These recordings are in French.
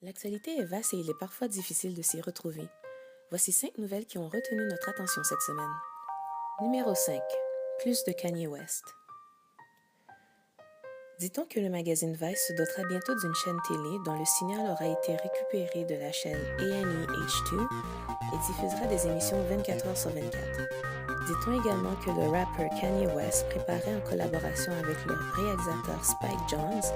L'actualité est vaste et il est parfois difficile de s'y retrouver. Voici 5 nouvelles qui ont retenu notre attention cette semaine. Numéro 5. Plus de Kanye West. Dit-on que le magazine Vice se dotera bientôt d'une chaîne télé dont le signal aura été récupéré de la chaîne A&E H2 et diffusera des émissions 24 heures sur 24. Dit-on également que le rappeur Kanye West préparait en collaboration avec le réalisateur Spike Jonze,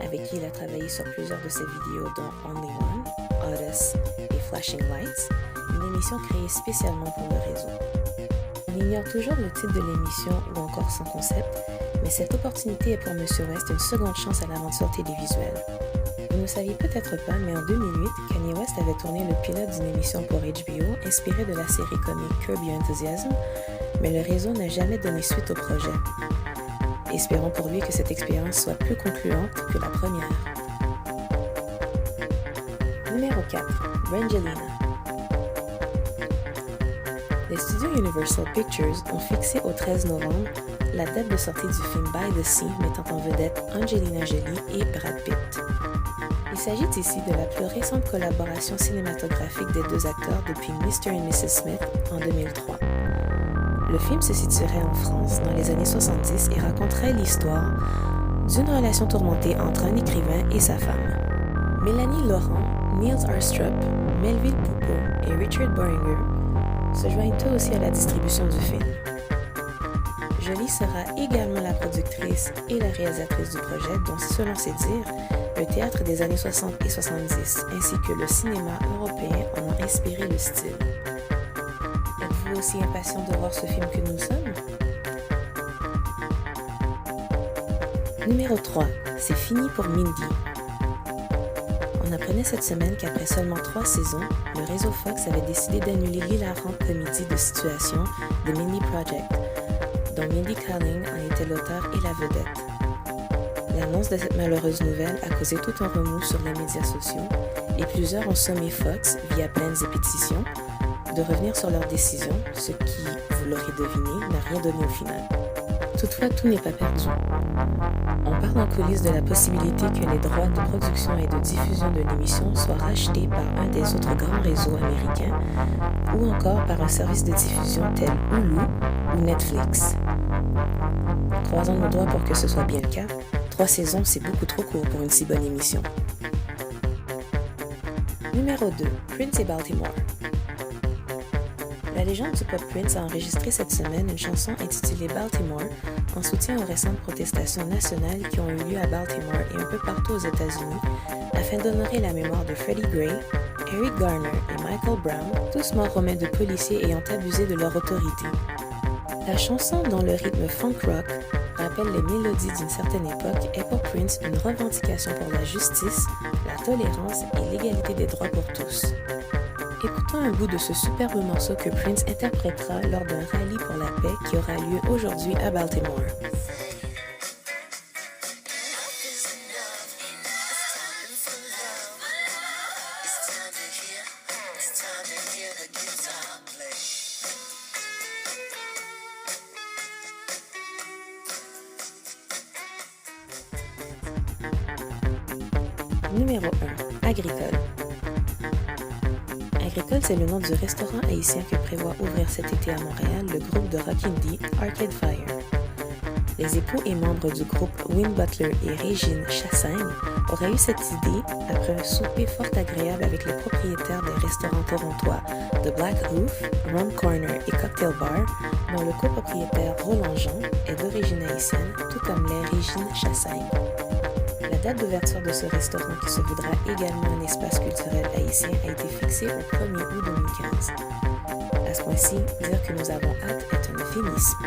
avec qui il a travaillé sur plusieurs de ses vidéos dont Only One, Otis et Flashing Lights, une émission créée spécialement pour le réseau. On ignore toujours le titre de l'émission ou encore son concept, mais cette opportunité est pour M. West une seconde chance à l'aventure télévisuelle. Vous ne saviez peut-être pas, mais en 2008, Kanye West avait tourné le pilote d'une émission pour HBO inspirée de la série comique Curb Your Enthusiasm, mais le réseau n'a jamais donné suite au projet. Espérons pour lui que cette expérience soit plus concluante que la première. Numéro 4. Brangelina. Les studios Universal Pictures ont fixé au 13 novembre la date de sortie du film By the Sea mettant en vedette Angelina Jolie et Brad Pitt. Il s'agit ici de la plus récente collaboration cinématographique des deux acteurs depuis Mr. et Mrs. Smith en 2003. Le film se situerait en France dans les années 70 et raconterait l'histoire d'une relation tourmentée entre un écrivain et sa femme. Mélanie Laurent, Niels Arstrup, Melville Poupeau et Richard Bohringer se joignent eux aussi à la distribution du film. Jolie sera également la productrice et la réalisatrice du projet dont, selon ses dires, le théâtre des années 60 et 70 ainsi que le cinéma européen en ont inspiré le style. Êtes-vous aussi impatient de voir ce film que nous sommes? Numéro 3. C'est fini pour Mindy. On apprenait cette semaine qu'après seulement 3 saisons, le réseau Fox avait décidé d'annuler l'hilarante comédie de situation The Mindy Project, dont Mindy Kaling en était l'auteur et la vedette. L'annonce de cette malheureuse nouvelle a causé tout un remous sur les médias sociaux et plusieurs ont sommé Fox, via plaintes et pétitions, de revenir sur leur décision, ce qui, vous l'aurez deviné, n'a rien donné au final. Toutefois, tout n'est pas perdu. On parle en coulisses de la possibilité que les droits de production et de diffusion de l'émission soient rachetés par un des autres grands réseaux américains ou encore par un service de diffusion tel Hulu ou Netflix. Croisons nos doigts pour que ce soit bien le cas. 3 saisons, c'est beaucoup trop court pour une si bonne émission. Numéro 2. Prince et Baltimore. La légende du pop Prince a enregistré cette semaine une chanson intitulée Baltimore en soutien aux récentes protestations nationales qui ont eu lieu à Baltimore et un peu partout aux États-Unis afin d'honorer la mémoire de Freddie Gray, Eric Garner et Michael Brown, tous morts aux mains de policiers ayant abusé de leur autorité. La chanson, dont le rythme funk rock rappelle les mélodies d'une certaine époque, est pour Prince une revendication pour la justice, la tolérance et l'égalité des droits pour tous. Écoutons un bout de ce superbe morceau que Prince interprétera lors d'un rallye pour la paix qui aura lieu aujourd'hui à Baltimore. Numéro 1. Agricole. Agricole, c'est le nom du restaurant haïtien que prévoit ouvrir cet été à Montréal le groupe de rock indie Arcade Fire. Les époux et membres du groupe Win Butler et Régine Chassagne auraient eu cette idée après un souper fort agréable avec les propriétaires des restaurants torontois The Black Roof, Rum Corner et Cocktail Bar, dont le copropriétaire Roland Jean est d'origine haïtienne, tout comme l'est Régine Chassagne. La date d'ouverture de ce restaurant, qui se voudra également un espace culturel haïtien, a été fixée au 1er août 2015. À ce point-ci, dire que nous avons hâte est un euphémisme.